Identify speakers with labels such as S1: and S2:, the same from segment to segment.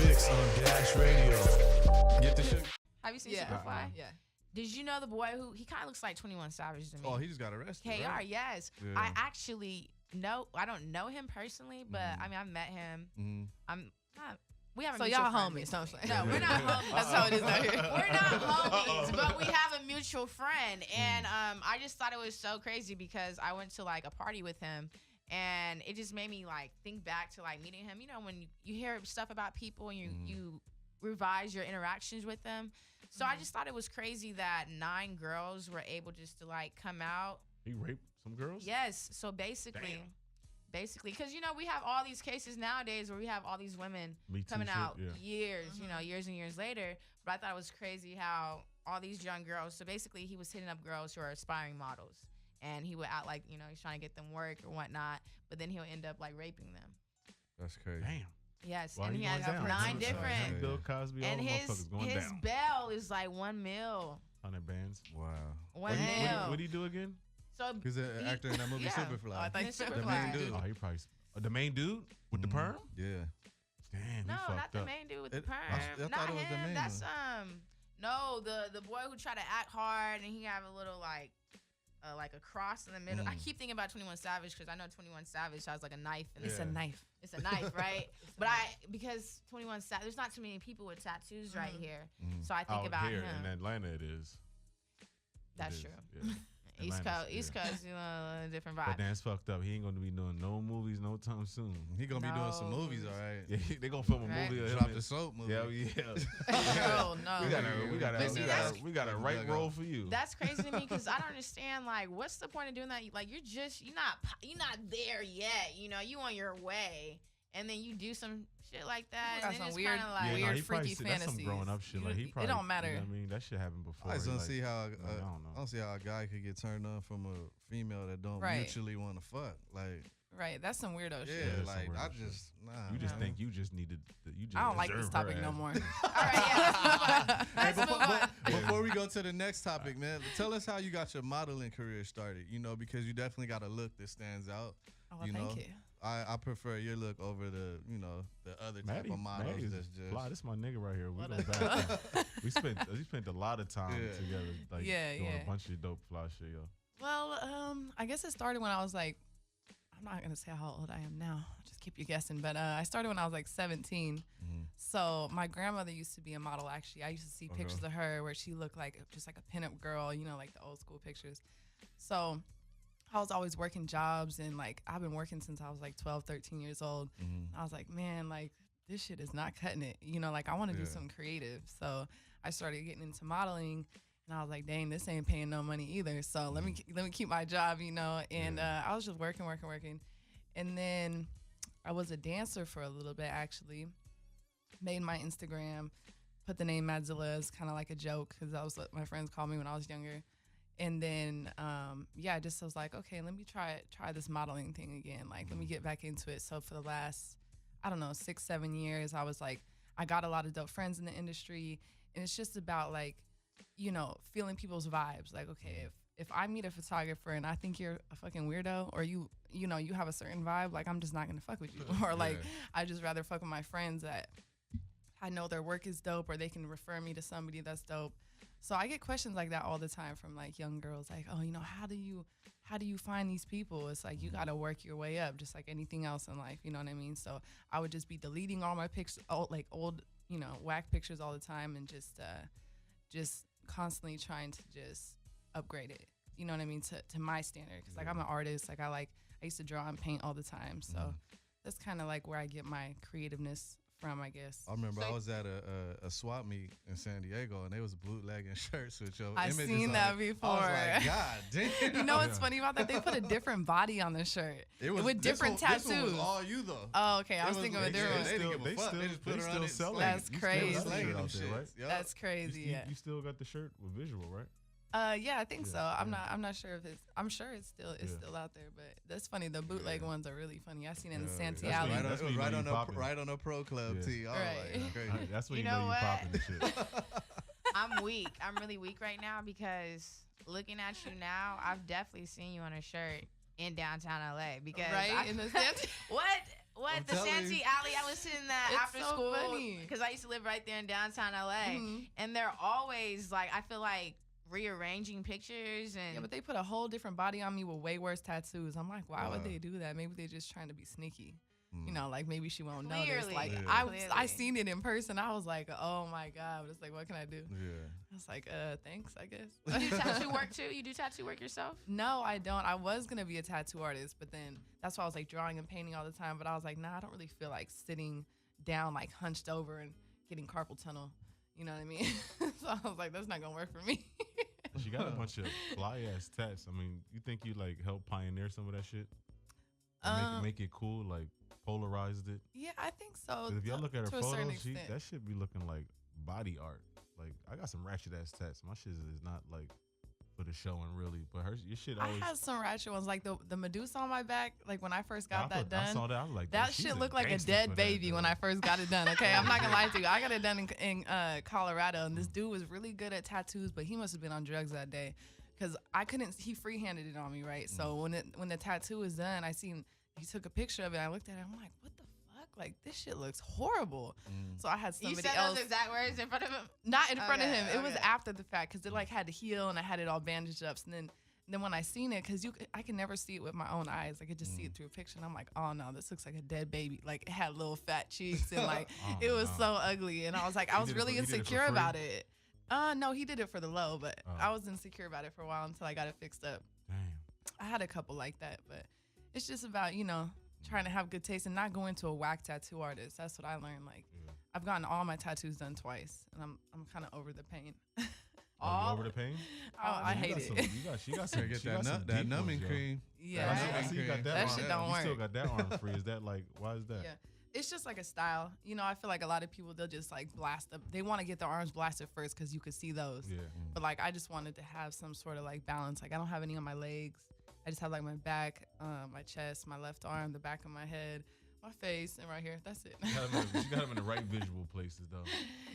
S1: Fixxx on Dash Radio. Get the shit.
S2: Have you seen Superfly?
S3: Yeah.
S2: Did you know the boy who he kind of looks like 21 Savage to me?
S1: Oh, he just got arrested.
S2: KR,
S1: right?
S2: yes.
S1: Yeah.
S2: I actually know. I don't know him personally, but I mean, I met him. I'm not. We have a
S3: So
S2: mutual
S3: y'all
S2: friend.
S3: homies, don't say.
S2: No, we're not homies.
S3: That's how it is out here.
S2: We're not homies, but we have a mutual friend, and I just thought it was so crazy because I went to like a party with him, and it just made me like think back to like meeting him. You know, when you hear stuff about people and you revise your interactions with them. So I just thought it was crazy that 9 girls were able just to like come out.
S4: He raped some girls?
S2: Yes. So basically, because, you know, we have all these cases nowadays where we have all these women coming out years, you know, years and years later. But I thought it was crazy how all these young girls, so basically he was hitting up girls who are aspiring models. And he would act like, you know, he's trying to get them work or whatnot. But then he'll end up like raping them.
S1: That's crazy.
S4: Damn.
S2: Yes,
S4: Well,
S2: and he has
S4: going down.
S2: 9 different.
S4: Bill Cosby,
S2: And
S4: all the motherfuckers going
S2: his
S4: down.
S2: bail is like $1 million.
S4: 100 bands.
S1: Wow.
S2: $1 million.
S4: What do you do again?
S2: So
S1: He's an actor in that movie Superfly.
S3: Oh, I thought
S2: Mr.
S3: you
S1: the main dude.
S4: Oh, he probably the main dude with the perm.
S1: Yeah.
S4: Damn,
S2: no,
S4: he fucked
S2: not the
S4: up.
S2: main dude with the
S1: It-
S2: perm.
S1: I
S2: Not
S1: thought it was the
S2: him.
S1: main
S2: That's
S1: one.
S2: no, the boy who tried to act hard and he have a little like a cross in the middle. I keep thinking about 21 Savage because I know 21 Savage has like a knife. In
S3: It's a knife.
S2: It's a knife, right? But because 21 Savage, there's not too many people with tattoos right here, so I think
S4: Out
S2: about
S4: here
S2: him.
S4: in Atlanta, it is.
S2: That's
S4: It
S2: true.
S4: is, yeah.
S2: East
S4: Atlanta's-
S2: Coast, East Coast, you know, a different
S4: But
S2: vibe.
S4: that's fucked up. He ain't gonna be doing no movies no time soon.
S1: He gonna be doing some
S2: No.
S1: movies, all right.
S4: Yeah, they gonna film a
S2: Right.
S4: movie of him.
S1: Drop
S4: in-
S1: the soap movie.
S4: Yeah, yeah.
S3: Oh no.
S2: But see, that's-
S4: we got a right role for you.
S2: That's crazy to me because I don't understand. Like, what's the point of doing that? Like, you're not there yet. You know, you on your way, and then you do some shit like that.
S3: Got
S2: And then
S3: some
S2: it's
S3: weird-
S2: kind of like,
S4: Yeah,
S3: weird,
S4: he probably
S3: freaky
S4: That's some growing up shit. Like he
S3: It
S4: probably,
S3: don't matter.
S4: You know what I mean, that shit happened before.
S1: I just don't
S4: like,
S1: see how
S4: I don't know.
S1: I don't see how a guy could get turned on from a female that don't
S3: Right.
S1: mutually want to fuck. Like,
S3: Right. That's some weirdo
S1: yeah,
S3: shit.
S4: that's some
S1: like
S4: weird
S1: I
S4: shit.
S1: just nah.
S4: You just
S1: man.
S4: think you just needed. You just
S3: I don't like this
S4: deserve her
S3: topic no
S4: ass.
S3: more.
S2: all right, yeah, let's move on.
S1: Before we go to the next topic, man, tell us how you got your modeling career started. You know, because you definitely got a look that stands out.
S3: Oh,
S1: you
S3: thank
S1: know,
S3: you.
S1: I prefer your look over the other type of models
S4: Maddie is
S1: that's just.
S4: fly. This my nigga right here. We
S3: What
S4: go
S3: a-
S4: back. we spent a lot of time
S1: Yeah.
S4: together, like
S3: Yeah,
S4: doing
S3: yeah.
S4: a bunch of dope fly shit, yo.
S3: Well, I guess it started when I was like, I'm not gonna say how old I am now. I'll just keep you guessing. But I started when I was like 17. So my grandmother used to be a model. Actually, I used to see pictures of her where she looked like just like a pinup girl, you know, like the old school pictures. So I was always working jobs, and like I've been working since I was like 12, 13 years old. I was like, man, like this shit is not cutting it. You know, like I want to do something creative. So I started getting into modeling. And I was like, dang, this ain't paying no money either. So let me keep my job, you know. And I was just working. And then I was a dancer for a little bit, actually. Made my Instagram, put the name Madzilla as kind of like a joke because that was what my friends called me when I was younger. And then, I just was like, okay, let me try this modeling thing again. Like, let me get back into it. So for the last, I don't know, 6-7 years, I was like, I got a lot of dope friends in the industry. And it's just about like, you know, feeling people's vibes. Like, okay, if I meet a photographer and I think you're a fucking weirdo, or you know, you have a certain vibe, like I'm just not gonna fuck with you. Or like I just rather fuck with my friends that I know their work is dope, or they can refer me to somebody that's dope. So I get questions like that all the time from like young girls, like, oh, you know, how do you find these people? It's like you gotta work your way up, just like anything else in life. You know what I mean? So I would just be deleting all my pictures, old, you know, whack pictures all the time, and just constantly trying to just upgrade it, you know what I mean, to my standard, because like I'm an artist, like I used to draw and paint all the time, so that's kind of like where I get my creativeness from, I guess.
S1: I remember I was at a swap meet in San Diego, and they was bootlegging shirts with your
S3: I've
S1: images
S3: seen
S1: on
S3: that
S1: it.
S3: before.
S1: I was like, God damn.
S3: You know what's funny about that? They put a different body on the shirt with different tattoos.
S1: This one was all you though.
S3: Oh, okay. I
S1: It
S3: was thinking of a different one.
S1: They didn't give a fuck. They just put it on it.
S4: sell it.
S3: That's
S4: You still
S3: crazy.
S4: got the
S1: Slanging
S4: shirt
S1: them
S4: out there,
S1: shits.
S4: right?
S1: Yup.
S3: That's crazy. Yeah.
S4: You still got the shirt with visual, right?
S3: Yeah, I think so. I'm not sure if it's. I'm sure it's still out there, but that's funny. The bootleg ones are really funny. I seen it in Santee
S4: That's
S3: Alley.
S4: what-
S1: Right,
S4: That's
S1: on,
S4: when you
S1: right,
S4: know
S1: on
S4: you
S1: the,
S4: popping.
S1: right on the pro club
S4: Yeah.
S1: tee. I was
S3: Right.
S1: like, crazy.
S4: That's when
S2: You
S4: you
S2: know
S4: know you
S2: what?
S4: popping and shit.
S2: I'm weak. I'm really weak right now because looking at you now, I've definitely seen you on a shirt in downtown LA because
S3: Right? In the Santee.
S2: what? What
S1: I'm
S2: the
S1: telling
S2: Santee
S1: you.
S2: Alley? I was sitting there
S3: It's
S2: after
S3: so
S2: school
S3: funny.
S2: because I used to live right there in downtown LA,
S3: Mhm.
S2: and they're always like, I feel like rearranging pictures and
S3: Yeah, but they put a whole different body on me with way worse tattoos. I'm like, why would
S1: Wow.
S3: they do that? Maybe they're just trying to be sneaky.
S1: Mm.
S3: You know, like maybe she won't notice.
S2: Clearly.
S3: Like
S1: Yeah.
S3: I
S2: Clearly.
S3: seen it in person. I was like, oh my God. But it's like, what can I do?
S1: Yeah.
S3: I was like, thanks, I guess.
S2: you do tattoo work too. You do tattoo work yourself?
S3: No, I don't. I was gonna be a tattoo artist, but then that's why I was like drawing and painting all the time. But I was like, nah, I don't really feel like sitting down, like hunched over and getting carpal tunnel. You know what I mean? So I was like, that's not gonna work for me.
S4: She got a bunch of fly ass tats. I mean, you think you like help pioneer some of that shit? Like, make it cool, like polarized it.
S3: Yeah, I think so.
S4: 'Cause if y'all look at her
S3: to a certain
S4: photos,
S3: extent.
S4: that should be looking like body art. Like I got some ratchet ass tats. My shit is not like for the showing really, but your shit
S3: I
S4: always.
S3: had some ratchet ones, like the Medusa on my back. Like when I first got that done,
S4: I saw that. I was like,
S3: that
S4: she's
S3: shit looked like a
S4: gangster
S3: dead
S4: for that,
S3: baby when
S4: though.
S3: I first got it done. Okay, I'm not gonna lie to you. I got it done in Colorado, and this dude was really good at tattoos, but he must have been on drugs that day, cause I couldn't. He freehanded it on me, right? So when the tattoo was done, I seen he took a picture of it. I looked at it. I'm like, what the fuck? Like this shit looks horrible. So I had
S2: You
S3: somebody
S2: said
S3: else.
S2: those exact words in front of him?
S3: Not in front of
S2: Okay,
S3: him. It was
S2: okay.
S3: after the fact because it like had to heal and I had it all bandaged up. And then when I seen it, because I can never see it with my own eyes. I could just see it through a picture. And I'm like, oh no, this looks like a dead baby. Like it had little fat cheeks and like
S4: Oh,
S3: it was
S4: no.
S3: so ugly. And I was like, I was
S4: did it
S3: really
S4: for- he did it for
S3: insecure
S4: free?
S3: about it. No, he did it for the low, but
S4: Oh.
S3: I was insecure about it for a while until I got it fixed up.
S4: Damn.
S3: I had a couple like that, but it's just about, trying to have good taste and not going to a whack tattoo artist. That's what I learned. Like
S4: Yeah.
S3: I've gotten all my tattoos done twice and I'm kind of over the pain.
S4: Oh, you over the pain?
S3: I
S4: You
S3: hate
S4: got
S3: it.
S4: some- she got some.
S1: Gotta get
S4: she got some
S1: that
S4: deep
S1: numbing
S4: ones, yo.
S1: cream.
S3: Yeah.
S4: I see you got that.
S3: That
S4: arm.
S3: shit don't
S4: You still
S3: work.
S4: got that arm free. Is that like? Why is that?
S3: Yeah. It's just like a style. I feel like a lot of people, they'll just like blast them. They want to get their arms blasted first because you could see those.
S4: Yeah.
S3: But like, I just wanted to have some sort of like balance. Like I don't have any on my legs. I just have like my back, my chest, my left arm, the back of my head, my face, and right here. That's it.
S4: She got him in the right visual places though.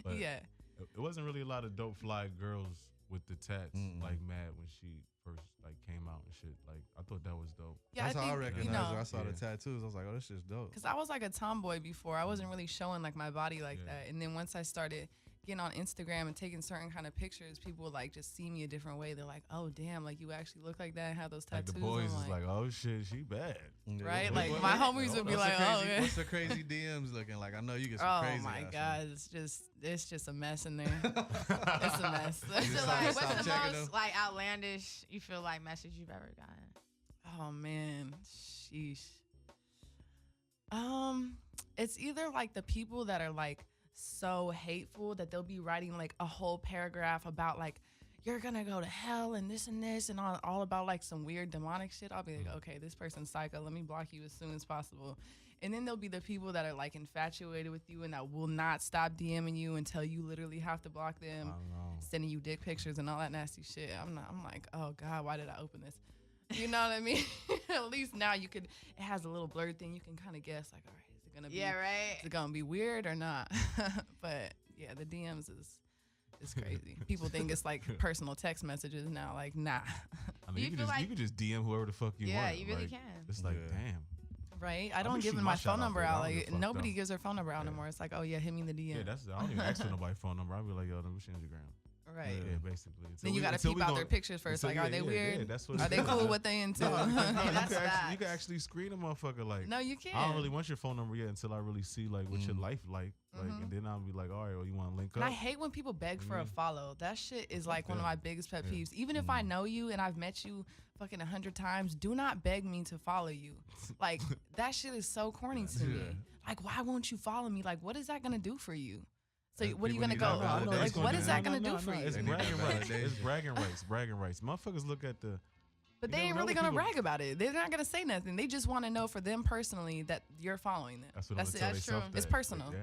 S4: But
S3: Yeah.
S4: It wasn't really a lot of dope fly girls with the tats like Mad when she first like came out and shit. Like I thought that was dope.
S3: Yeah,
S1: That's
S3: I
S1: how I
S3: think,
S1: recognized her. I saw the
S4: Yeah.
S1: tattoos. I was like, oh, this shit's dope.
S3: Because I was like a tomboy before. I wasn't really showing like my body like
S4: Yeah.
S3: that. And then once I started getting on Instagram and taking certain kind of pictures, people would like just see me a different way. They're like, oh damn, like you actually look like that and have those
S4: Like
S3: tattoos.
S4: the boys
S3: I'm
S4: is like, oh shit, she bad.
S3: Right?
S1: What-
S3: Like,
S1: what-
S3: my
S1: what-
S3: homies would be
S1: what's the
S3: like, oh,
S1: crazy-
S3: yeah.
S1: What's the crazy DMs looking like? I know you get some
S3: Oh
S1: crazy.
S3: my
S1: ass
S3: God, it's just a mess in there. It's a mess.
S2: So
S1: Stop-
S2: like,
S1: stop
S2: what's the
S1: checking
S2: most
S1: them.
S2: like outlandish you feel like message you've ever gotten?
S3: Oh man, sheesh. It's either like the people that are like so hateful that they'll be writing like a whole paragraph about like you're gonna go to hell and this and all about like some weird demonic shit. I'll be like, okay, this person's psycho. Let me block you as soon as possible. And then there'll be the people that are like infatuated with you and that will not stop DMing you until you literally have to block them,
S4: I don't know.
S3: sending you dick pictures and all that nasty shit. I'm like, oh God, why did I open this? You know what I mean? At least now it has a little blurred thing. You can kind of guess like, all right, is it gonna be,
S2: Yeah, right.
S3: is it gonna be weird or not? But yeah, the DMs is crazy. People think it's like personal text messages now. Like, nah.
S4: I
S2: Do
S4: mean,
S2: you
S4: you
S2: feel
S4: can
S2: like-
S4: just DM whoever the fuck you
S2: Yeah,
S4: want.
S2: you really
S4: Like,
S2: can.
S4: It's like,
S1: Yeah.
S4: damn.
S3: Right? I
S4: I'm
S3: don't
S4: gonna
S3: give
S4: shoot
S3: them
S4: my
S3: my
S4: shot
S3: phone
S4: off
S3: number
S4: there. I
S3: out.
S4: don't give
S3: Like
S4: a fuck,
S3: nobody
S4: though.
S3: gives their phone number out
S4: Yeah.
S3: anymore. It's like, oh yeah, hit me in the DM.
S4: Yeah, I don't even ask for nobody's phone number. I'll be like, yo, let me change your gram.
S3: Right.
S1: Yeah.
S4: Yeah, basically.
S3: Then you gotta peep out their pictures first. Like, are they weird?
S4: Yeah, that's what
S3: Are
S4: it
S3: they
S4: is.
S3: cool? What they into?
S4: No,
S2: Yeah,
S4: you,
S2: that's
S4: can
S2: facts.
S4: actually screen a motherfucker like.
S3: No, you can't.
S4: I don't really want your phone number yet until I really see like what your life like, and then I'll be like, all right, well, you want to link
S3: And
S4: up?
S3: I hate when people beg for a
S4: Mhm.
S3: follow. That shit is like one of
S4: Yeah.
S3: my biggest pet
S4: Yeah.
S3: peeves. Even if I know you and I've met you fucking 100 times, do not beg me to follow you. Like, that shit is so corny to me.
S1: Yeah.
S3: Like, why won't you follow me? Like, what is that gonna do for you? So
S1: People
S3: what are you gonna
S1: need
S3: go?
S1: that validation.
S3: Like, what is that gonna
S4: No,
S3: do for you?
S4: It's
S1: They need that
S4: bragging rights. It's
S1: validation.
S4: bragging rights. Motherfuckers look at the.
S3: But
S4: You
S3: they
S4: never
S3: ain't
S4: know
S3: really
S4: what
S3: gonna
S4: people-
S3: brag about it. They're not gonna say nothing. They just want to know for them personally that you're following them.
S4: That's what
S3: That's
S4: I'm
S3: it.
S4: gonna tell
S3: That's
S4: themselves
S3: true. It's
S4: that.
S3: personal.
S4: Yeah.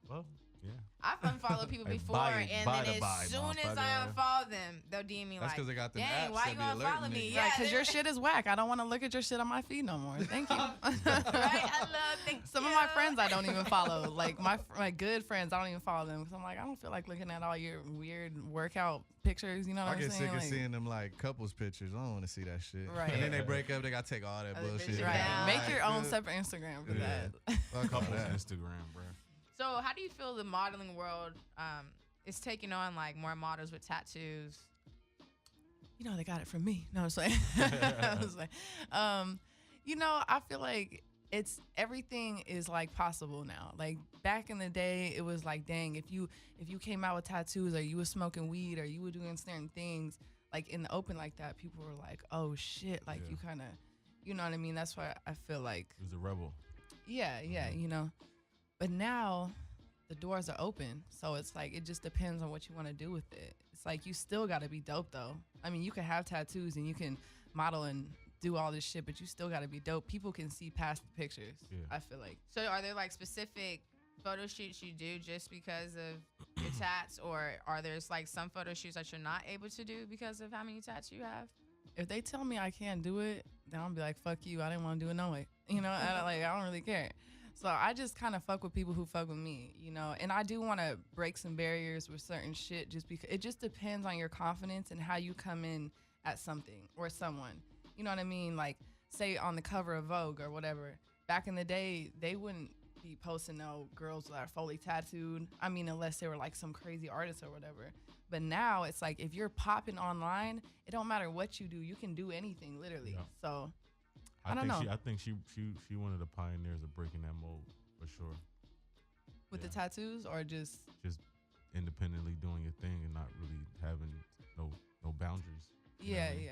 S4: Well, Yeah.
S2: I've unfollowed people
S1: Hey,
S2: before,
S1: buy
S2: and
S1: the
S2: then
S1: buy,
S2: as soon as I
S1: motherfucker.
S2: unfollow them, they'll DM me
S1: That's
S2: like,
S1: because they got them
S2: dang,
S1: apps
S2: why
S1: that
S2: you
S1: be
S2: unfollow
S1: alerting
S2: me?
S1: niggas.
S2: Yeah,
S3: Right, because your shit is whack. I don't want to look at your shit on my feed no more. Thank you.
S2: right? I love thank
S3: Some of my friends I don't even follow. Like my good friends, I don't even follow them because I'm like, I don't feel like looking at all your weird workout pictures. You know what
S1: I
S3: I'm
S1: get
S3: saying?
S1: sick of
S3: Like,
S1: seeing them like couples pictures. I don't want to see that shit.
S3: Right.
S1: And then they break up. They got to take all that
S2: Other
S1: bullshit.
S2: bitches
S3: right.
S2: down.
S3: Make your own
S1: Like,
S3: separate Instagram for
S1: Yeah.
S3: that.
S1: fuck all
S4: Couples
S1: that.
S4: Instagram, bro.
S2: So how do you feel the modeling world is taking on like more models with tattoos?
S3: You know, they got it from me. No, I'm just like, I was like, you know, I feel like everything is like possible now. Like back in the day, it was like, dang, if you came out with tattoos or you were smoking weed or you were doing certain things like in the open like that, people were like, oh shit, like
S4: Yeah.
S3: you kind of, you know what I mean? That's why I feel like,
S4: He was a rebel.
S3: yeah, you know. But now the doors are open, so it's like it just depends on what you want to do with it. It's like you still got to be dope though. I mean, you can have tattoos and you can model and do all this shit, but you still got to be dope. People can see past the pictures.
S4: Yeah.
S3: I feel like.
S2: So are there like specific photo shoots you do just because of your tats, or are there like some photo shoots that you're not able to do because of how many tats you have?
S3: If they tell me I can't do it, then I'll be like, fuck you. I didn't want to do it no way. You know, I don't really care. So I just kind of fuck with people who fuck with me, you know. And I do want to break some barriers with certain shit just because it just depends on your confidence and how you come in at something or someone. You know what I mean? Like, say on the cover of Vogue or whatever. Back in the day, they wouldn't be posting no girls that are fully tattooed. I mean, unless they were like some crazy artist or whatever. But now it's like if you're popping online, it don't matter what you do. You can do anything, literally.
S4: Yeah.
S3: So I don't know.
S4: I think she one of the pioneers of breaking that mold for sure.
S3: With the
S4: Yeah.
S3: tattoos or just
S4: Independently doing your thing and not really having no boundaries. You know
S3: yeah,
S4: what I mean?
S3: yeah.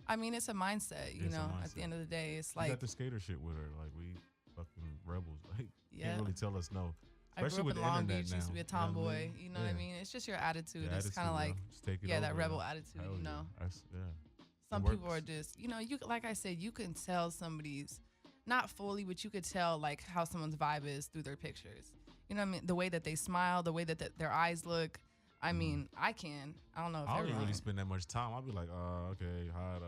S3: I mean, it's a mindset, you
S4: It's a
S3: know. At the
S4: mindset.
S3: end of the day, it's
S4: We
S3: like
S4: got the skater shit with her. Like we fucking rebels. Like
S3: yeah.
S4: can't really tell us no.
S3: I grew
S4: Especially
S3: up
S4: with
S3: in
S4: the
S3: Long
S4: internet
S3: Beach, used to be a
S4: now, you know what I
S3: tomboy.
S4: mean?
S3: You know what I
S4: Yeah.
S3: mean? It's just your attitude.
S4: The
S3: It's kind of
S4: attitude,
S3: like
S4: yo. Just take it
S3: yeah, that
S4: over,
S3: rebel
S4: yo.
S3: attitude,
S4: Hell
S3: you
S4: yeah.
S3: know.
S4: Yeah.
S3: Some
S4: It
S3: people are
S4: works.
S3: just, you know, you like I said, you can tell somebody's not fully, but you could tell like how someone's vibe is through their pictures. You know what I mean? The way that they smile, the way that their eyes look. I mean, I don't know if
S4: I don't
S3: everyone.
S4: really spend that much time. I'll be like, okay, hot.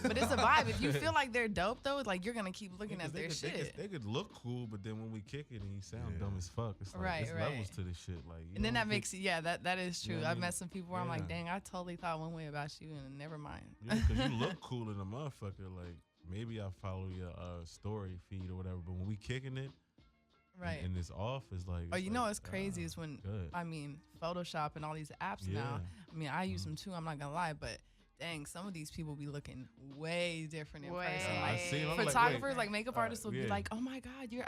S3: But it's a vibe. If you feel like they're dope though, like you're gonna keep looking at their shit.
S4: They could look cool, but then when we kick it and you sound
S1: Yeah.
S4: dumb as fuck, it's like
S3: Right,
S4: there's
S3: right.
S4: levels to this shit. Like, you
S3: And then
S4: don't
S3: that makes that is
S4: You
S3: true.
S4: know what I
S3: I've
S4: mean?
S3: met some people where I'm like,
S4: Yeah.
S3: dang, I totally thought one way about you, and never mind.
S4: Yeah, because you look cool in a motherfucker. Like maybe I follow your story feed or whatever, but when we kicking it,
S3: Right.
S4: and it's off, it's like.
S3: Oh,
S4: it's
S3: you know
S4: like,
S3: what's crazy is when
S4: good.
S3: I mean Photoshop and all these apps now.
S4: Yeah. Mm-hmm.
S3: I mean, I use them too. I'm not gonna lie, but dang, some of these people be looking way different in person.
S2: Way.
S3: Like
S4: I see 'em, I'm like,
S3: photographers,
S4: wait.
S3: like makeup artists, will be
S4: yeah.
S3: like, "Oh my God, your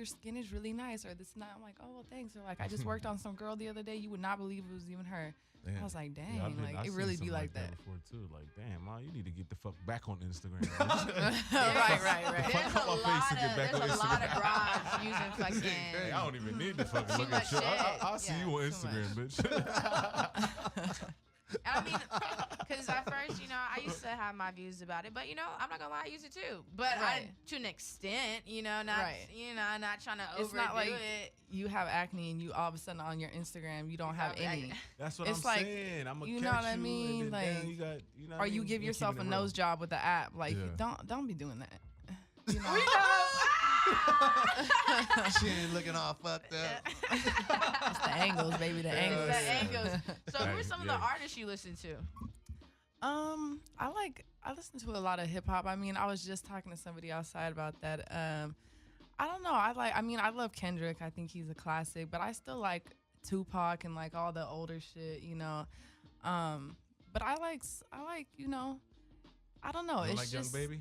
S3: skin is really nice," or this and that. I'm like, "Oh well, thanks." Or like, I just worked on some girl the other day. You would not believe it was even her.
S1: Damn.
S3: I was like, dang,
S4: Yeah, I've
S3: like it
S4: seen
S3: really be
S4: something
S3: like that.
S4: before too. Like, damn, ma, you need to get the fuck back on Instagram.
S3: right.
S2: There's
S4: Fuck
S2: a
S4: my face to
S2: lot
S4: get
S2: of
S4: back
S2: there's
S4: on
S2: a lot of
S4: Instagram.
S2: brides using fucking.
S4: Hey, I don't even need to fucking
S2: Too
S4: look at
S2: much
S4: you.
S2: shit.
S4: I'll see
S3: Yeah,
S4: you on
S3: too
S4: Instagram,
S3: much.
S4: bitch.
S2: I mean, because at first, you know, I used to have my views about it, but you know, I'm not gonna lie, I use it too. But
S3: Right.
S2: to an extent, you know, not
S3: Right.
S2: you know, not trying to
S3: It's
S2: overdo
S3: not like
S2: it.
S3: you have acne and you all of a sudden on your Instagram you don't have any.
S4: That's what
S3: It's
S4: I'm
S3: like,
S4: saying. I'm gonna
S3: you
S4: catch
S3: know what I
S4: you,
S3: mean?
S4: and then damn,
S3: Like,
S4: you got, you know what
S3: Or
S4: I
S3: you
S4: mean?
S3: give
S4: We're
S3: yourself a
S4: keeping it real.
S3: nose job with the app. Like,
S4: Yeah.
S3: don't be doing that. You know?
S1: She ain't looking all fucked up.
S3: It's the angles, baby. The angles.
S2: The angles. So, who are
S4: Hey,
S2: some of
S4: yeah.
S2: the artists you listen to?
S3: I listen to a lot of hip hop. I mean, I was just talking to somebody outside about that. I don't know. I love Kendrick. I think he's a classic, but I still like Tupac and like all the older shit, you know. But I like, you know, I don't know.
S4: You
S3: It's
S4: like
S3: just
S4: Young Baby?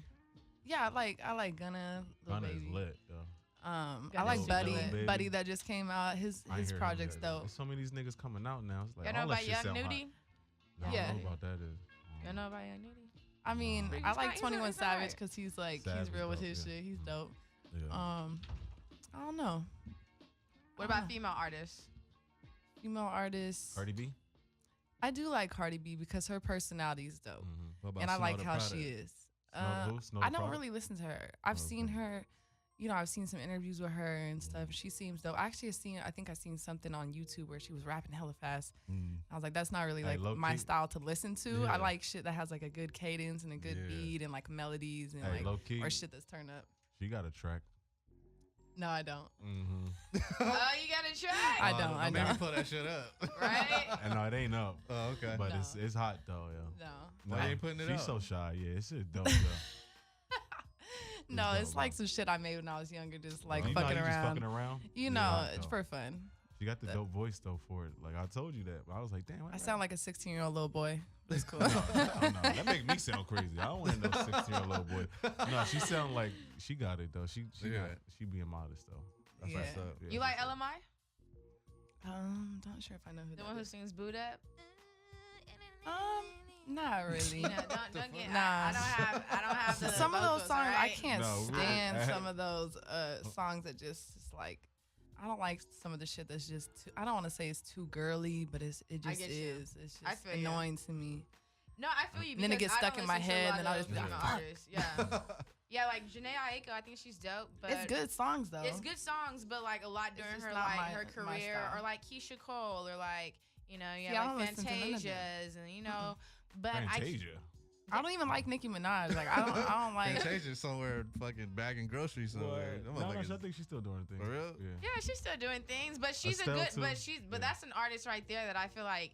S3: Yeah, I like Gunna, Lil
S4: Gunna is
S3: Baby.
S4: lit, though.
S3: I
S2: Gunna's
S3: like
S2: super
S3: Buddy.
S2: lit.
S4: Baby.
S3: Buddy that just came out. His
S4: I ain't heard
S3: project's
S4: him yet.
S3: dope.
S4: There's so many of these niggas coming out now. It's like,
S2: You know
S4: all that
S2: about
S4: shit
S2: Young
S4: sound hot.
S2: Nudie?
S4: I
S3: Yeah.
S4: don't know about that.
S2: You know about Young Nudie?
S3: I mean,
S2: He's
S3: I like
S2: he's
S3: 21
S2: alright.
S3: Savage because he's like
S4: Savage
S3: he's real with
S4: dope,
S3: his
S4: yeah.
S3: shit. He's dope.
S4: Yeah.
S3: I don't know.
S2: What
S3: I don't
S2: about
S3: know.
S2: female artists?
S3: Female artists?
S4: Cardi B?
S3: I do like Cardi B because her personality is dope,
S4: Mm-hmm.
S1: What about
S3: and I
S1: Snow
S3: like
S1: the
S3: how
S1: Product?
S3: she is.
S4: Snow- who? Snow the
S3: I don't
S4: Product?
S3: really listen to her. I've seen
S4: Okay.
S3: her you know, I've seen some interviews with her and stuff. She seems dope. Actually, I think I seen something on YouTube where she was rapping hella fast. I was like, that's not really like my style to listen to.
S4: Yeah.
S3: I like shit that has like a good cadence and a good beat and like melodies and like or shit that's turned up.
S4: She got a track.
S3: No, I don't.
S2: Oh, you got a track?
S3: I don't. I
S1: Maybe
S3: don't.
S1: pull that shit up.
S2: Right?
S4: And no, it ain't up.
S1: Oh, okay.
S4: But
S3: No.
S4: it's hot though, yo.
S3: No.
S1: Why you ain't putting it
S4: She's
S1: up?
S4: so shy. Yeah, it's shit dope though.
S3: No,
S4: dope,
S3: it's like
S4: bro.
S3: some shit I made when I was younger, just like
S4: You know how
S3: fucking
S4: you just
S3: around.
S4: fucking around.
S3: You
S4: Yeah,
S3: know,
S4: hot,
S3: it's
S4: though.
S3: for fun.
S4: She got the dope voice though for it. Like I told you that. I was like, damn.
S3: I sound like a 16-year-old little boy. It's cool.
S4: No, that make me sound crazy. I don't want no 16-year-old little boy. No, she sound like she got it though. She being modest though. That's
S3: Yeah.
S4: what's up. Yeah.
S2: You like LMI?
S3: Not sure if I know who
S2: The
S3: that
S2: one who
S3: is.
S2: sings Boot Up?
S3: Not really.
S2: No, don't get.
S3: Nah.
S2: I don't have the.
S3: Some of those
S2: vocals,
S3: songs I
S2: alright?
S3: can't
S4: No, really.
S3: stand. Some of those songs that just is like I don't like some of the shit that's just too, I don't want to say it's too girly, but it
S2: I
S3: just
S2: get you.
S3: is. It's
S2: I
S3: just
S2: feel you.
S3: annoying to me.
S2: No, I feel you.
S3: And then it
S2: because
S3: gets
S2: I
S3: stuck
S2: don't
S3: in my
S2: listen to a
S3: head,
S2: lot
S3: and I'll
S2: of
S3: just be like,
S2: female
S3: fuck.
S2: artists. Yeah, yeah. Like Janae Aiko, I think she's dope, but
S3: It's good songs though.
S2: It's good songs, but like a lot during
S3: just
S2: her
S3: not
S2: like her
S3: my
S2: career,
S3: style.
S2: or like Keisha Cole, or like you know,
S3: See, I
S2: yeah,
S3: don't
S2: like
S3: listen to none of them.
S2: Fantasias, and you know, but
S4: Fantasia.
S3: I don't even like Nicki Minaj. Like I don't like.
S1: Fantasia's somewhere fucking bagging groceries somewhere. Them
S4: No,
S1: motherfuckers-
S4: I think she's still doing things.
S1: For real?
S4: Yeah.
S2: yeah, she's still doing things, but she's
S4: Estelle,
S2: a good,
S4: too.
S2: but
S4: Yeah.
S2: that's an artist right there that I feel like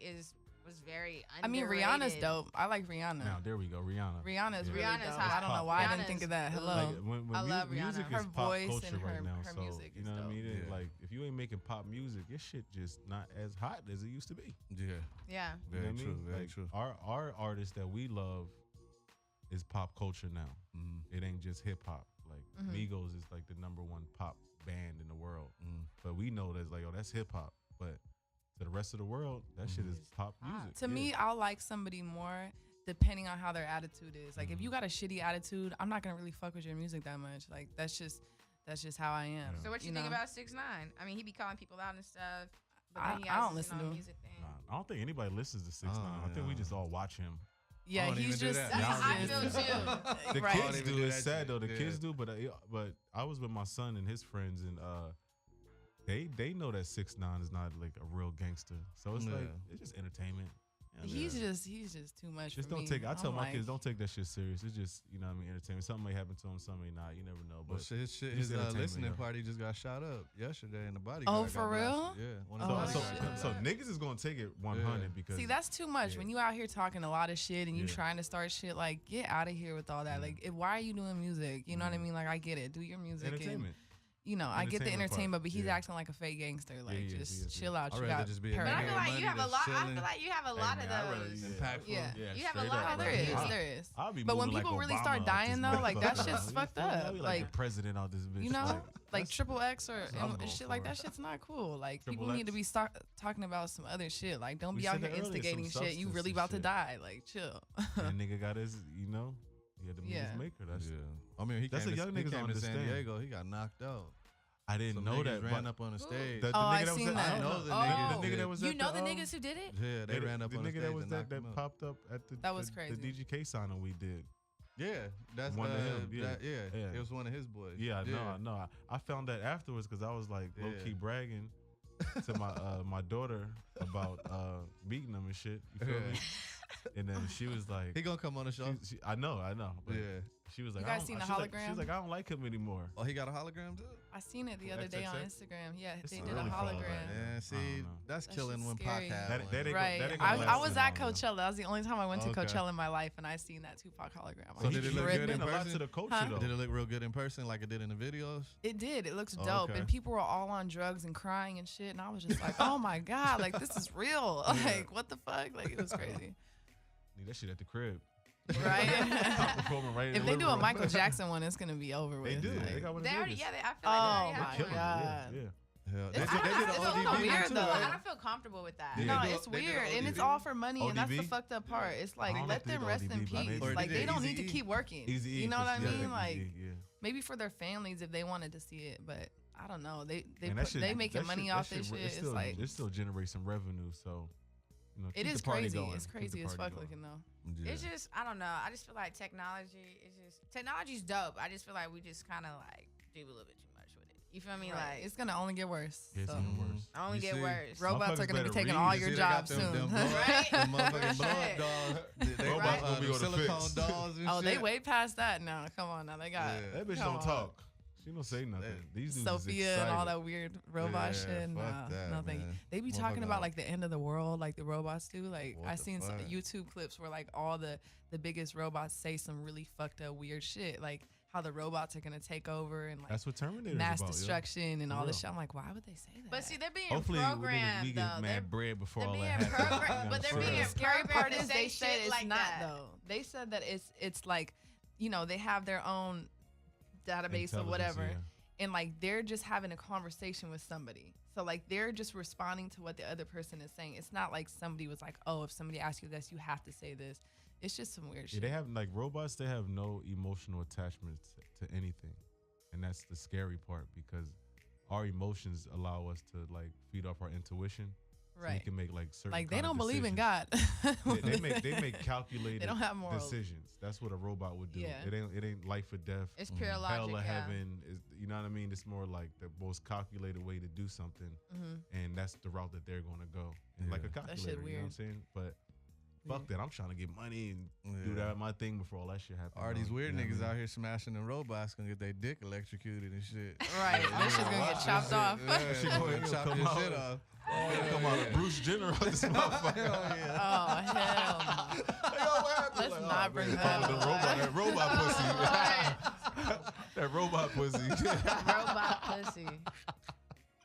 S2: was very
S3: I mean,
S2: underrated.
S3: Rihanna's dope. I like Rihanna.
S4: Now there we go, Rihanna.
S3: Rihanna's
S4: Yeah.
S3: really
S2: Rihanna's
S3: dope.
S2: hot.
S3: I don't know why I didn't think of that. Hello.
S4: Like when
S2: I love
S4: music
S2: Rihanna.
S4: is
S3: Her
S4: pop
S3: voice
S4: culture
S3: and
S4: right
S3: her-
S4: now,
S3: her
S4: so
S3: music
S4: you
S3: is
S4: know what I
S3: dope.
S4: mean.
S1: Yeah.
S4: Like if you ain't making pop music, your shit just not as hot as it used to be.
S1: Yeah,
S2: Yeah,
S4: You know
S1: very
S4: what I
S1: true,
S4: mean?
S1: very
S4: Like,
S1: true.
S4: Our artists that we love is pop culture now. It ain't just hip hop. Like Migos is like the #1 pop band in the world, but we know that's like, oh, that's hip hop. But to the rest of the world, that shit is pop music.
S3: To me, I'll like somebody more depending on how their attitude is. Like if you got a shitty attitude, I'm not gonna really fuck with your music that much. Like that's just how I am.
S2: So what you,
S3: You
S2: think
S3: know?
S2: about 6ix9ine? I mean, he be calling people out and stuff. But
S3: I-
S2: then he
S3: I
S2: has
S3: don't
S2: his
S3: listen
S2: own
S3: to him.
S2: music thing.
S4: I don't think anybody listens to 6ix9ine.
S1: Oh,
S4: I think we
S1: yeah.
S4: just all watch him.
S3: Yeah,
S1: don't
S3: he's
S1: even do
S3: just.
S1: that.
S2: That's
S4: Y'all
S2: how I
S3: he's
S2: feel
S3: just-
S2: too.
S4: The
S3: Right.
S4: kids
S1: Even
S4: do.
S1: do
S4: It's
S1: that
S4: sad
S1: shit.
S4: though. The
S1: Yeah.
S4: kids do, but I was with my son and his friends, and they know that 6ix9ine is not like a real gangster. So it's like
S1: Yeah.
S4: it's just entertainment. You know,
S3: He's just too much.
S4: just
S3: for
S4: don't
S3: me.
S4: take. I tell
S3: I'm
S4: my
S3: like,
S4: kids, don't take that shit serious. It's just, you know what I mean, entertainment. Something may happen to him, something may not. You never know.
S1: Well,
S4: But
S1: shit, his
S4: just entertainment,
S1: listening
S4: yeah.
S1: party just got shot up yesterday in the body.
S3: Oh, for real?
S1: Yeah. One
S3: Oh,
S1: of the
S4: so,
S1: bodyguards
S4: so,
S1: got
S4: so
S1: shot.
S4: niggas is gonna take it 100
S1: Yeah.
S4: because
S3: See, that's too much.
S4: Yeah.
S3: When you out here talking a lot of shit and you
S4: Yeah.
S3: trying to start shit, like get out of here with all that. Like, why are you doing music? You know what I mean? Like, I get it. Do your music. And,
S4: entertainment.
S3: you know, I get the
S4: Entertainment part.
S3: entertainment, but he's
S4: Yeah.
S3: acting like a fake gangster. Like,
S4: he is,
S3: just
S4: he is.
S3: chill out.
S1: I'd
S3: You
S1: rather
S3: got
S1: just be a
S2: But I
S3: paranoia.
S2: feel like
S1: money
S2: you have a
S1: that's
S2: lot. I
S1: chilling.
S2: feel like you have a lot
S4: man,
S2: of
S4: I'd rather-
S2: those.
S4: yeah.
S1: Impactful.
S3: Yeah.
S4: Yeah,
S2: You have a
S4: straight
S2: lot
S4: up,
S2: of
S4: bro.
S3: There is,
S2: Yeah.
S3: there is.
S4: I'll be
S3: But when
S4: moving like
S3: people really
S4: Obama
S3: start
S4: out
S3: dying,
S4: this
S3: though, like, that
S4: motherfucker.
S3: shit's
S4: You
S3: fucked
S4: feel me? I'll
S3: up.
S4: be
S3: Like,
S4: the president out this bitch.
S3: You know, like
S1: that's-
S3: Triple X or
S1: that's what I'm
S3: and
S1: going
S3: shit
S1: for.
S3: like that shit's not cool. Like
S4: Triple
S3: people need to
S4: X?
S3: be talking about some other shit. Like don't
S4: We
S3: be out
S4: said
S3: here
S4: that earlier,
S3: instigating
S4: some
S3: shit. You
S4: substance
S3: really
S4: and
S3: about to
S4: shit.
S3: die. Like chill.
S4: That nigga got his, you know, he had to meet
S3: Yeah.
S4: his maker. That's
S1: Yeah. I mean, he
S4: That's
S1: came
S4: what
S1: to,
S4: young
S1: he
S4: niggas
S1: came
S4: don't
S1: to San
S4: understand.
S1: Diego. He got knocked out.
S4: I didn't
S1: Some
S4: know
S1: niggas
S4: that.
S1: ran
S4: but
S1: up on the stage.
S4: the
S3: Oh, I
S4: nigga that was
S3: seen
S4: at,
S3: that.
S1: I know the
S2: Oh.
S1: nigga.
S4: the nigga that was
S2: You
S4: at
S2: know the
S4: the,
S2: niggas who did it?
S1: Yeah, they ran up
S4: the
S1: on the
S4: nigga
S1: stage
S4: that was
S1: and
S4: that
S1: knocked him out.
S4: popped up at the
S3: That was
S4: the
S3: crazy.
S4: DGK signing we did.
S1: Yeah, that's
S4: One of him, yeah.
S1: yeah.
S4: Yeah.
S1: It was one of his boys.
S4: Yeah, I know. I found that afterwards because I was like low key
S1: Yeah.
S4: bragging to my daughter about beating him and shit. You feel me? And then she was like,
S1: He gonna come on the show.
S4: I know. But
S1: Yeah.
S4: she was like,
S3: You guys
S4: I don't-
S3: seen the
S4: she was like-
S3: hologram?
S4: She was like, I don't like him anymore.
S1: Oh, he got a hologram too.
S3: I seen it the other day on
S4: XXX?
S3: Instagram. Yeah,
S4: It's
S3: they
S4: too
S3: did a
S4: early for all that.
S3: hologram.
S1: Yeah, see,
S4: know.
S1: that's
S3: That
S1: killing
S3: shit's
S1: when
S3: scary.
S1: Pac had
S4: That-
S1: one.
S4: that ain't
S3: Right.
S4: that ain't gonna
S3: I
S4: last
S3: was
S4: too
S3: at
S4: long, though.
S3: Coachella. That was the only time I went to
S1: Okay.
S3: Coachella in my life, and I seen that Tupac hologram.
S1: So
S3: Like,
S1: did it look
S3: tripping.
S1: good in
S4: meant a lot
S1: person?
S4: to the culture
S3: Huh?
S4: though.
S1: Did it look real good in person like it did in the videos?
S3: It did. It looks
S1: Oh,
S3: dope,
S1: okay.
S3: and people were all on drugs and crying and shit. And I was just like, "Oh my god, like this is real! Like what the fuck? Like it was crazy,
S4: Need that shit at the crib. Top
S3: right?"
S4: performing right in
S3: If
S4: the
S3: they
S4: living
S3: do a
S4: room.
S3: Michael Jackson one, it's gonna be over with.
S4: They do.
S3: Like,
S4: They got one
S2: They
S4: in
S2: already,
S4: Vegas.
S2: yeah, I feel like
S3: Oh,
S2: they already
S3: my
S2: have
S4: Killing
S2: one.
S4: it,
S3: God.
S4: yeah.
S1: Hell,
S3: It's-
S1: they
S3: I
S1: did
S3: don't-
S1: an
S3: it's a
S1: ODB
S3: little
S1: one
S3: weird,
S1: too,
S3: though.
S1: right?
S2: I don't feel comfortable with that.
S1: Yeah.
S3: no,
S1: They do-
S3: it's
S1: they did
S3: weird, and it's
S1: ODB.
S3: all for money, and that's the
S4: ODB?
S3: fucked up part. It's
S4: I
S3: like
S4: don't
S3: let
S4: have to
S3: them
S4: do
S3: rest
S4: ODB,
S3: in
S4: but I
S3: peace.
S4: need
S1: Or
S4: to-
S3: Like
S1: did
S3: they
S1: it
S3: don't need to
S1: Eazy-E?
S3: keep working.
S4: Easy.
S3: You know what I
S4: yeah,
S3: mean? Like
S4: yeah.
S3: maybe for their families if they wanted to see it, but I don't know. They
S4: Man, that shit-
S3: they making
S4: that
S3: money
S4: shit-
S3: off
S4: that
S3: this shit.
S4: it
S3: It's
S4: still,
S3: like
S4: it still generates some revenue. So, you know,
S3: it
S4: keep
S3: is
S4: the party
S3: crazy.
S4: going.
S3: It's
S4: Keep the
S3: crazy as
S4: party
S3: fuck
S4: going.
S3: looking though.
S1: Yeah.
S2: It's just I don't know. I just feel like technology's dope. I just feel like we just kind of like do a little bit too much with it. You feel me?
S3: Right.
S2: Like
S3: It's gonna only get worse.
S4: It's
S3: So.
S4: even worse.
S2: only
S1: You
S2: get
S1: see?
S2: worse.
S3: Robots are gonna be
S4: Motherfuckers
S3: taking
S4: better
S3: all
S4: read.
S3: your
S1: See, they got
S3: jobs soon.
S1: them
S2: Right?
S1: the motherfucking
S2: Right.
S1: blood dolls. They
S4: Robots
S1: got,
S4: gonna be
S1: them
S4: on the
S1: silicone
S4: fence.
S1: dolls and
S3: Oh,
S1: shit.
S3: they way past that now. Come on now, they got
S1: Yeah.
S4: That bitch
S3: come
S4: don't
S3: on.
S4: talk. She don't say nothing. These dudes
S3: Sophia
S4: is
S3: and all
S4: excited.
S3: that weird robot
S1: Yeah,
S3: shit.
S1: fuck
S3: Nah,
S1: that,
S3: nothing.
S1: man.
S3: They be talking
S1: Motherfucker.
S3: about like the end of the world, like the robots do. Like
S1: What
S3: I
S1: the
S3: seen some
S1: fuck?
S3: YouTube clips where like all the biggest robots say some really fucked up weird shit, like how the robots are gonna take over and like
S4: That's what Terminator
S3: mass
S4: is about,
S3: destruction and
S4: For
S3: all this
S4: real.
S3: shit. I'm like, why would they say that?
S2: But see, they're being
S4: Hopefully,
S2: programmed
S4: we
S2: though.
S4: get mad bread before
S2: they're
S4: all
S2: being
S4: that happens.
S2: programmed, but they're
S4: For
S2: being
S4: real.
S3: the scary
S2: programmed
S3: part
S2: to
S3: is
S2: say
S3: they said
S2: shit
S3: it's
S2: like
S3: not
S2: that.
S3: though. They said that it's like, you know, they have their own database or
S4: Intelligence,
S3: whatever.
S4: yeah.
S3: And like they're just having a conversation with somebody. So like they're just responding to what the other person is saying. It's not like somebody was like, oh, if somebody asks you this, you have to say this. It's just some weird
S4: Yeah,
S3: shit.
S4: they have like robots. They have no emotional attachment to anything, and that's the scary part because our emotions allow us to like feed off our intuition. So we
S3: right.
S4: can make like certain.
S3: Like they
S4: kind of
S3: don't believe in
S4: decisions.
S3: God.
S4: They make calculated
S3: They don't have morals.
S4: decisions. That's what a robot would do.
S3: Yeah.
S4: It ain't life or death.
S2: It's pure
S4: Hell
S2: logic.
S4: or
S2: Yeah.
S4: heaven is, you know what I mean? It's more like the most calculated way to do something, and that's the route that they're gonna go. And like a
S1: Yeah.
S3: That shit
S4: calculator, you know what I'm
S3: weird.
S4: saying? But fuck that, I'm trying to get money and do
S1: Yeah.
S4: that my thing before all that shit happens.
S1: All these weird
S4: You know what I
S1: niggas
S4: mean?
S1: out here smashing the robots gonna get their dick electrocuted and shit.
S3: Right.
S1: Yeah,
S3: This shit's gonna
S1: watch
S3: get
S1: this
S3: chopped
S1: shit.
S3: off.
S1: Yeah,
S4: She gonna
S1: chop
S4: come
S1: your
S4: out.
S1: shit off.
S4: Come out of Bruce Jenner on this motherfucker.
S1: Hell yeah.
S3: Oh hell no. Let's not bring that
S4: the
S3: up.
S4: robot, that robot pussy. That robot pussy.
S2: Robot pussy.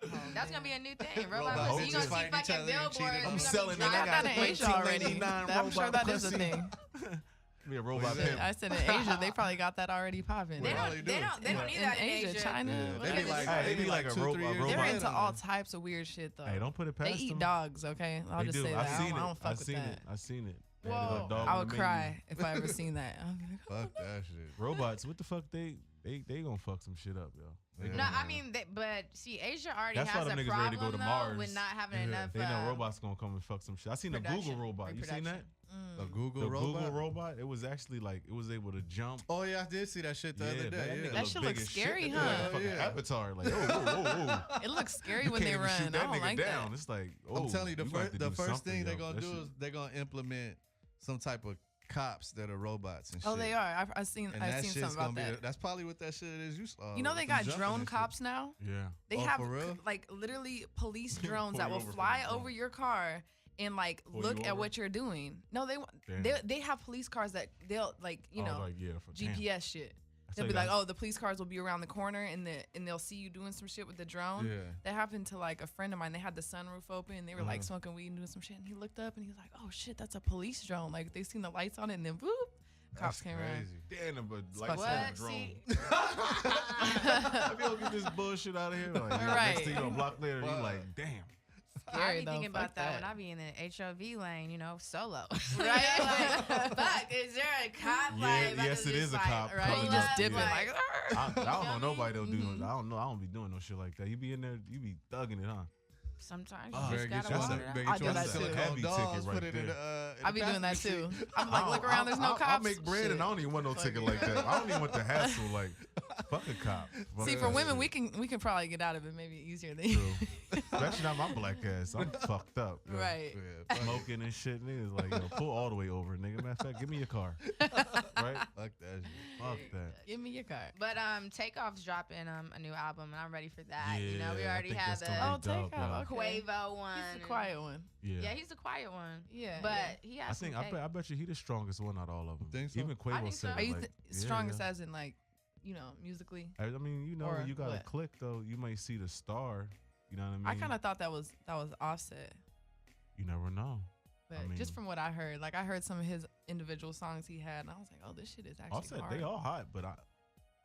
S3: Oh,
S2: That's
S3: man.
S2: gonna be a new thing.
S1: Robot
S2: Robot pussy.
S1: pussy
S2: You gonna see
S1: fighting each
S2: fucking
S1: other and
S2: billboards.
S1: cheating.
S2: you
S1: I'm
S2: gonna be
S4: selling it. I
S3: I
S2: driving
S3: got that in
S2: down-
S3: Asia already.
S4: 1999
S3: I'm sure
S4: robot
S3: that is a
S4: pussy.
S3: thing.
S4: Be a robot
S1: What is that?
S4: pimp.
S3: I said in Asia, they probably got that already popping.
S2: They
S1: What all
S2: don't.
S1: they
S2: They
S1: do?
S2: don't. They don't
S3: in
S2: need that in
S3: Asia,
S2: Asia.
S3: China.
S1: Yeah, they
S3: whatever.
S1: be like,
S4: Hey,
S1: they be like
S4: a
S1: 2-3
S4: robot-
S1: years
S4: robot.
S3: They're
S1: ahead
S3: into
S1: on
S3: all
S1: that.
S3: types of weird shit though.
S4: Hey, don't put it
S3: They
S4: past
S3: eat
S4: them.
S3: dogs, okay? I'll
S4: They
S3: just
S4: do.
S3: say
S4: I've
S3: that.
S4: seen
S3: I
S4: it.
S3: don't fuck
S4: I've
S3: with
S4: seen
S3: that.
S4: it. I've seen it. They had a
S3: Whoa.
S4: little dog
S3: I
S4: on
S3: would
S4: the menu.
S3: cry if I ever seen that. I'd be like,
S1: Fuck that shit.
S4: Robots, what the fuck? They gonna fuck some shit up, yo. They
S1: Yeah.
S2: No,
S4: gonna-
S2: I mean, but see, Asia already
S4: That's why
S2: has
S4: them
S2: a
S4: niggas ready to
S2: problem
S4: go to
S2: though
S4: Mars.
S2: with not having
S1: Yeah.
S2: enough.
S4: they know robots gonna come and fuck some shit. I seen a Google
S2: production,
S4: robot. You seen that?
S3: mm.
S1: A Google
S4: The
S1: robot.
S4: Google robot. It was actually like it was able to jump.
S1: Oh yeah, I did see that shit the other day.
S4: nigga
S1: Yeah.
S3: That
S4: look
S3: shit
S4: big
S3: looks
S4: as
S3: scary,
S4: shit.
S3: huh?
S4: Like a
S1: Hell
S4: fucking
S1: yeah.
S4: Avatar. Like, oh.
S3: It looks scary
S4: You
S3: when
S4: can't
S3: they
S4: even
S3: run.
S4: shoot
S3: I
S4: that
S3: don't
S4: nigga
S3: like
S4: down.
S3: that.
S4: It's like,
S1: I'm telling you,
S4: we gonna have to
S1: the
S4: do
S1: first
S4: something,
S1: thing they're
S4: yo.
S1: gonna
S4: That
S1: do
S4: shit-
S1: is they're gonna implement some type of cops that are robots and shit.
S3: Oh, they are. I've seen.
S1: And
S3: I've
S1: that
S3: seen
S1: shit's
S3: something about
S1: gonna be.
S3: that.
S1: That's probably what that shit is.
S3: You know they got drone cops now.
S4: Yeah.
S3: They
S1: Oh,
S3: have
S1: for real?
S3: like literally police
S4: Pull
S3: drones
S4: you
S3: that will
S4: over from
S3: fly
S4: the drone.
S3: over your car and like
S4: Pull
S3: look
S4: you
S3: at
S4: over?
S3: what you're doing. No,
S4: Damn.
S3: they have police cars that they'll like
S4: Oh, like, yeah, for, damn.
S3: GPS shit.
S4: That's
S3: They'll
S4: how
S3: be
S4: you
S3: like,
S4: got-
S3: oh, the police cars will be around the corner and they'll see you doing some shit with the drone.
S1: Yeah.
S3: That happened to like a friend of mine. They had the sunroof open. They were like
S1: Uh-huh.
S3: smoking weed and doing some shit. And he looked up and he was like, oh shit, that's a police drone. Like they seen the lights on it and then boop, cops
S1: That's
S3: came around.
S1: crazy.
S4: Damn, but
S3: It's
S4: like
S3: fucked
S4: on
S3: up.
S4: a
S2: What?
S4: drone.
S2: See,
S4: If you don't get this bullshit out of here, like, you know,
S3: Right.
S4: next thing you know, a block later, you
S1: Fuck.
S4: like, damn.
S2: I
S3: Scary,
S2: be
S3: though.
S2: thinking
S3: Fuck
S2: about that when I be in the HOV lane, solo.
S3: Right?
S2: Like, fuck, is there a cop?
S4: Yeah,
S2: like, about
S4: yes,
S2: to
S4: it
S2: just,
S4: is a
S2: like,
S4: cop.
S3: Right,
S2: pull
S3: you
S4: Pulling
S3: just
S2: up,
S3: dip it
S4: yeah.
S3: like,
S4: I don't know
S2: me?
S4: nobody don't do.
S3: Mhm.
S4: I don't know. I don't be doing no shit like that. You be in there, you be thugging it, huh?
S2: Sometimes
S4: Oh,
S2: you
S1: Better
S2: just
S1: get
S2: gotta
S1: you
S2: walk
S1: one.
S2: it out.
S1: Better
S3: I
S1: get
S3: do
S1: you one
S3: that
S1: of
S3: too.
S1: the silicone
S4: Heavy
S1: dolls.
S4: ticket right
S1: Put it in
S4: there.
S1: the.
S3: I be doing that
S1: passenger
S3: too.
S1: seat.
S3: I'm like, look around, there's no cops.
S4: I make bread
S3: Shit.
S4: and I don't even want no ticket like that. I don't even want the hassle. Like, fuck a cop. Fuck
S3: See,
S4: that
S3: for women,
S4: shit.
S3: we can probably get out of it maybe easier than
S4: True. Especially not my black ass. I'm fucked up. yo.
S3: Right.
S1: Yeah, fuck it.
S4: Smoking and shit, niggas like, yo, pull all the way over, nigga. Matter of fact, give me your car. Right?
S1: Fuck that shit.
S4: Fuck that.
S3: Give me your card.
S2: But Takeoff's dropping a new album, and I'm ready for that. you know, we
S4: Yeah, I
S2: already
S4: think
S2: had
S4: that's
S2: the
S4: gonna
S3: Oh,
S4: be dope,
S3: take off.
S4: yo.
S3: Okay.
S2: Quavo one.
S3: He's the
S2: and-
S3: quiet one.
S4: Yeah.
S2: Yeah, he's the quiet one.
S3: Yeah.
S2: But
S3: yeah.
S2: he
S4: I
S2: has
S4: think
S2: some
S4: I bet you he the strongest one out of all of them.
S1: Think so?
S4: Even
S2: I
S4: Quavo
S2: think
S4: said
S2: so.
S3: Are you
S4: like,
S3: the strongest
S4: yeah.
S3: as in like, musically?
S4: I mean, you know,
S3: Or
S4: when you got a
S3: what?
S4: click though, you might see the star. You know what I mean?
S3: I kind of thought that was Offset,
S4: You never know.
S3: but
S4: I mean-
S3: just from what I heard, like I heard some of his individual songs he had, and I was like, oh, this shit is actually
S4: Offset,
S3: hard.
S4: they all hot, but I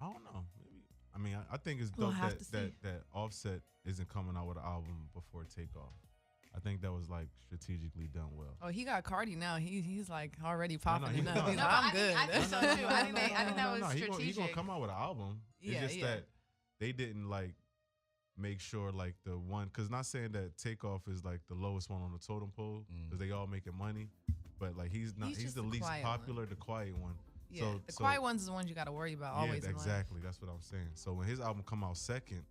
S4: don't know. Maybe I mean, I think it's
S3: We'll
S4: dope
S3: have
S4: that,
S3: to
S4: that
S3: see.
S4: that Offset isn't coming out with an album before Takeoff. I think that was like strategically done well.
S3: Oh, he got Cardi now. He's like already
S4: no,
S3: popping.
S4: he-
S3: and up.
S4: no,
S3: He's
S4: no,
S3: like,
S2: but
S3: I'm good.
S2: I think so too. I think that was
S4: He gonna
S2: strategic.
S4: come out with an album. It's
S3: Yeah,
S4: just
S3: yeah.
S4: that they didn't like make sure like the one, because not saying that Takeoff is like the lowest one on the totem pole because they all making money, but like he's
S3: He's
S4: the
S3: just the
S4: least
S3: quiet
S4: popular, the quiet one.
S3: Yeah, the quiet ones is the ones you got to worry about always.
S4: Yeah, exactly. That's what I'm saying. So when his album come out second,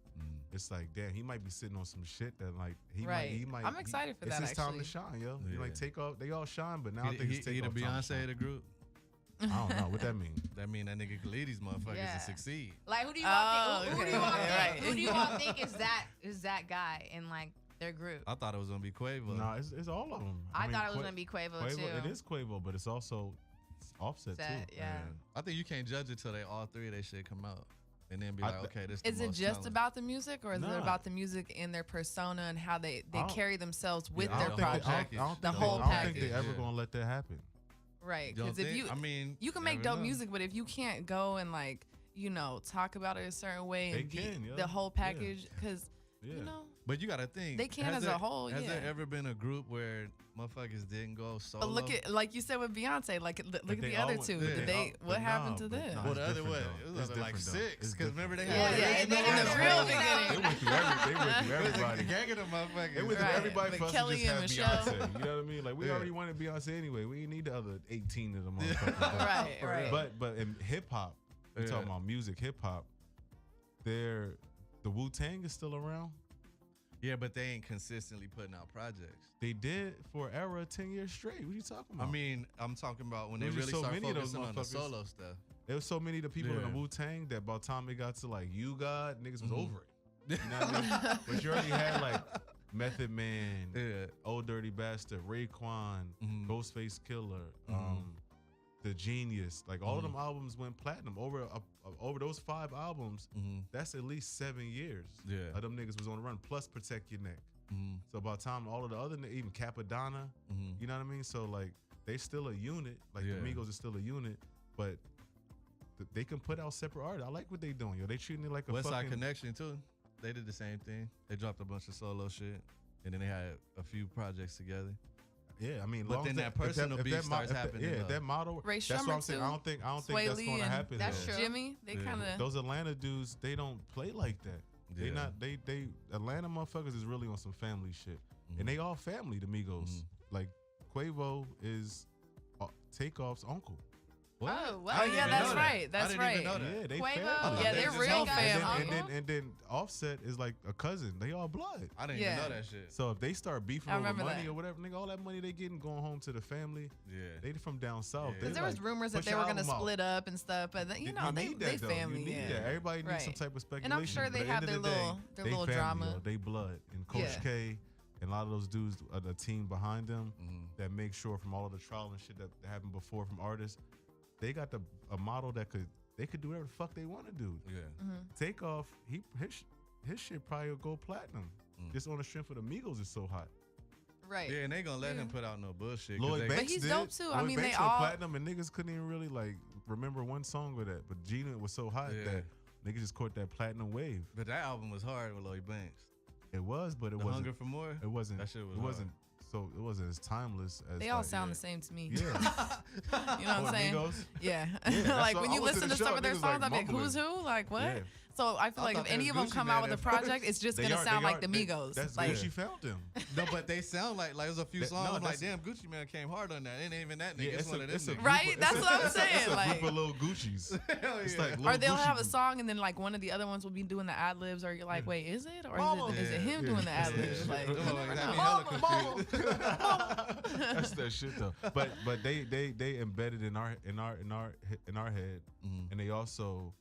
S4: it's like, damn, he might be sitting on some shit that like he might.
S3: I'm excited for that.
S4: It's his time to shine, yo.
S1: Yeah.
S4: Like take off, they all shine, but now I think it's take off.
S1: He the Beyonce of the group.
S4: I don't know what that mean.
S1: That mean that nigga can lead these motherfuckers to succeed.
S2: Like who do you all think? Who do you all think? Who do you all think is that guy in like their group?
S1: I thought it was gonna be Quavo.
S4: No, it's all of them.
S2: I mean, thought it was gonna be Quavo too.
S4: It is Quavo, but it's also Offset too.
S2: Yeah.
S1: I think you can't judge it till all three of they shit come out, and then be like, okay, this.
S3: Is it just
S1: selling.
S3: about the music, or is it about the music and their persona and how they carry themselves with their
S1: the
S3: project?
S1: whole
S3: whole
S4: I don't
S3: package.
S4: think they ever gonna let that happen.
S3: Right, because if you, you can make dope music, but if you can't go and like, talk about it a certain way and the whole package, because you know.
S1: But you gotta think
S3: they can as a whole.
S1: Has there ever been a group where motherfuckers didn't go solo?
S3: But look at, like you said with Beyonce, look at the other two. What happened to them?
S1: Well, the other way, it was like 6, because remember they
S3: had in the real beginning.
S4: They went through everybody.
S1: Gagging them motherfuckers.
S4: They went through everybody for us to just have
S3: Michelle.
S4: Beyonce. You know what I mean? Like we already wanted Beyonce anyway. We didn't need the other 18 of them motherfuckers.
S3: Right.
S4: But in hip hop, we're talking about music, hip hop. The Wu-Tang is still around.
S1: Yeah, but they ain't consistently putting out projects.
S4: They did for an era 10 years straight. What are you talking about?
S1: I mean, I'm talking about when they really started focusing on the solo stuff.
S4: There was so many of the people in the Wu-Tang that by the time they got to like You God, niggas was over it. You know what I mean? But you already had like Method Man, Old Dirty Bastard, Raekwon, Ghostface Killer, The Genius. Like all of them albums went platinum. Over those 5 albums, that's at least 7 years. Of them niggas was on the run, plus Protect Your Neck. So by the time all of the other, even Capadonna, you know what I mean? So like they still a unit. Like the Migos is still a unit, but they can put out separate art. I like what they doing, yo. They treating it like a
S1: West Side
S4: fucking
S1: Connection too. They did the same thing. They dropped a bunch of solo shit, and then they had a few projects together.
S4: Yeah, I mean,
S1: but then that personal beef starts happening.
S4: That model.
S3: Ray
S4: that's what I'm saying. I don't think that's going to happen.
S2: That's true.
S3: Jimmy, they kind of
S4: those Atlanta dudes. They don't play like that. They not. They Atlanta motherfuckers is really on some family shit, and they all family. The Migos. Like Quavo is Takeoff's uncle.
S1: What?
S3: Oh yeah, that's right. That's right.
S4: Yeah, they
S2: Quavo,
S4: family.
S3: Yeah, they're real family.
S4: And then Offset is like a cousin. They all blood.
S1: I didn't even know that shit.
S4: So if they start beefing over money or whatever, nigga, all that money they getting going home to the family. Yeah, they from down south.
S3: Because there was rumors that they were gonna split up and stuff, but they family.
S4: You need that. Everybody needs some type of speculation.
S3: And I'm sure they have their little drama.
S4: They blood. And Coach K and a lot of those dudes, the team behind them that make sure from all of the trial and shit that happened before from artists. They got a model that they could do whatever the fuck they want to do. Yeah. Takeoff, his shit probably will go platinum. Just on the strength of the Migos is so hot.
S3: Right.
S1: Yeah, and they gonna let him put out no bullshit.
S4: Lloyd Banks
S3: but he's dope too.
S4: Lloyd
S3: Banks
S4: they
S3: all
S4: platinum and niggas couldn't even really like remember one song with that. But Gina was so hot that niggas just caught that platinum wave.
S1: But that album was hard with Lloyd Banks.
S4: It was, but it wasn't.
S1: Hunger for More.
S4: It wasn't.
S1: That shit was.
S4: It wasn't. So it wasn't as timeless as.
S3: They all sound the same to me.
S4: Yeah.
S3: You know what I'm saying?
S4: Migos?
S3: Yeah. Like when you listen to some of their songs, I'm like, who's who? Like what? Yeah. So I feel like if any of them come out with a project, it's just gonna sound like the Migos.
S4: That's
S3: like,
S4: Gucci found them.
S1: No, but they sound like there's a few songs. I'm like, damn, Gucci Man came hard on that. It ain't even that nigga. It's one of them niggas.
S3: Right? That's what I'm saying.
S4: It's a
S3: like
S4: group of little Gucci's. It's like
S3: or they'll have a song and then like one of the other ones will be doing the ad libs, or you're like, wait, is it? Or is it him doing the ad libs? Like,
S4: that's that shit though. But they embedded in our head, and they also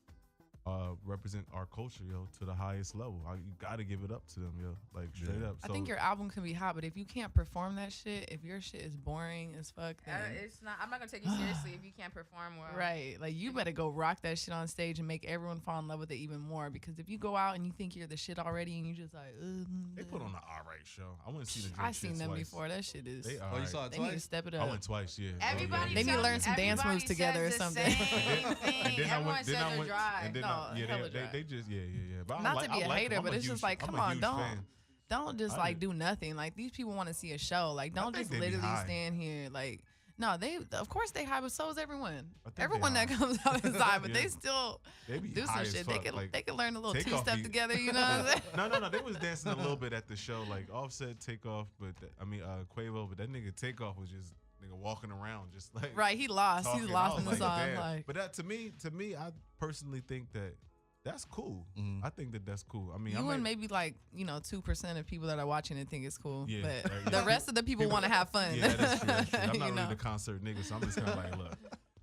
S4: represent our culture, yo, to the highest level. You gotta give it up to them, yo, like straight up. So,
S3: I think your album can be hot, but if you can't perform that shit, if your shit is boring as fuck, then
S2: it's not. I'm not gonna take you seriously if you can't perform well.
S3: Right, like you better go rock that shit on stage and make everyone fall in love with it even more. Because if you go out and you think you're the shit already, and you just like,
S4: they put on an alright show. I went to see the.
S3: I seen them before. That shit is.
S4: They
S1: you saw it
S3: they
S1: twice?
S3: need to step it up.
S4: I went twice. Yeah.
S2: Everybody.
S3: They need to learn some dance moves together or something.
S2: Everyone said they're dry.
S4: They just But
S3: not to be a hater, but it's just like, come on, don't just like do nothing. Like these people want to see a show. Like don't just literally stand here. Like no, of course they high, but so is everyone. Everyone that comes out is high, but they still do some shit. They could learn a little two-step together. You know what I'm saying?
S4: No. They was dancing a little bit at the show, like Offset, Takeoff, but Quavo, but that nigga Takeoff was just Nigga walking around just like
S3: Right, he lost.
S4: talking.
S3: He's
S4: I
S3: lost
S4: was
S3: in the song.
S4: damn.
S3: Like,
S4: But that to me, I personally think that that's cool. I think that that's cool. I mean,
S3: you and maybe like 2% of people that are watching it think it's cool,
S4: Yeah,
S3: but
S4: right, yeah.
S3: the rest of the people want to have fun.
S4: Yeah, that's true. That's true. I'm not
S3: You
S4: really
S3: know?
S4: the concert nigga, so I'm just kind of like, look.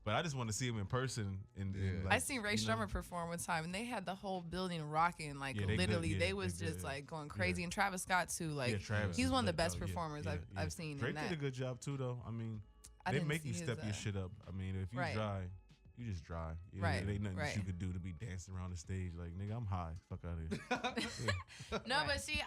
S4: But I just want to see him in person. And like,
S3: I seen Ray Strummer perform one time, and they had the whole building rocking. Like
S4: Yeah, they good.
S3: literally,
S4: Yeah,
S3: they was
S4: they
S3: just
S4: good.
S3: like going crazy.
S4: Yeah.
S3: And Travis Scott too. Like
S4: yeah, Travis
S3: he's
S4: is
S3: one of the
S4: lit,
S3: best
S4: though. Yeah,
S3: performers
S4: yeah,
S3: I've seen.
S4: Drake
S3: in
S4: did
S3: that.
S4: a good job too, though. I mean,
S3: I
S4: they
S3: didn't
S4: make
S3: see
S4: you
S3: his,
S4: step your shit up. I mean, if you
S3: right.
S4: dry, you just dry. Yeah,
S3: Right,
S4: It ain't nothing that
S3: right.
S4: you could do to be dancing around the stage. Like, nigga, I'm high. Fuck out of here.
S2: No,
S3: Right.
S2: but see,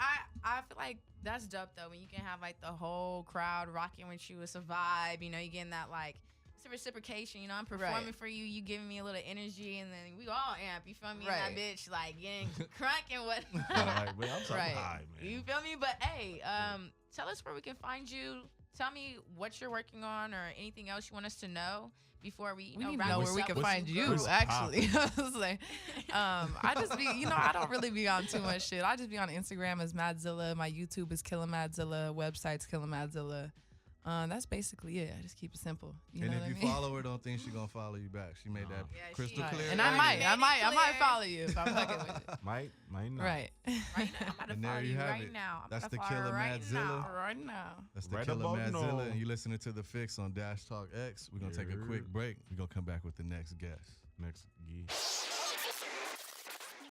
S2: I feel like that's dope though when you can have like the whole crowd rocking with you. It's a vibe, you know. You getting that like it's a reciprocation. You know, I'm performing
S3: Right.
S2: for you. You giving me a little energy, and then we all amp. You feel me? And
S3: Right.
S2: that bitch like getting crunk and what.
S4: Like, but I'm so
S3: Right.
S4: high, man.
S2: You feel me? But hey, tell us where we can find you. Tell me what you're working on or anything else you want us to know before we
S3: We need to
S2: wrap
S3: know
S2: this
S3: where we
S2: up
S3: can
S2: with
S3: find
S2: some
S3: you.
S2: girls.
S3: Actually, I was like, I just be, I don't really be on too much shit. I just be on Instagram as Madzilla. My YouTube is Killer Madzilla. Website's Killer Madzilla. That's basically it. I just keep it simple. You
S1: And
S3: know
S1: if
S3: what
S1: you
S3: I mean?
S1: follow her, don't think she gonna follow you back. She made that
S2: Yeah,
S1: crystal
S2: she-
S1: clear.
S3: And
S2: Right.
S3: I might
S2: Made it clear.
S3: follow you if I'm fucking with it.
S4: Might not.
S3: Right,
S2: Right now, I'm about to
S1: And there
S2: follow
S1: you
S2: you
S1: have
S2: right
S1: it.
S2: now. I'm
S1: That's
S2: about
S1: the
S2: to follow her
S1: Killer
S2: right
S1: Madzilla.
S2: now.
S3: right now.
S1: That's the
S4: Right
S1: Killer
S4: about
S1: Madzilla,
S4: now.
S1: and you listening to the Fixx on Dash Talk X. We're gonna take a quick
S4: Yeah.
S1: break. We're gonna come back with the next guest.
S4: Next year.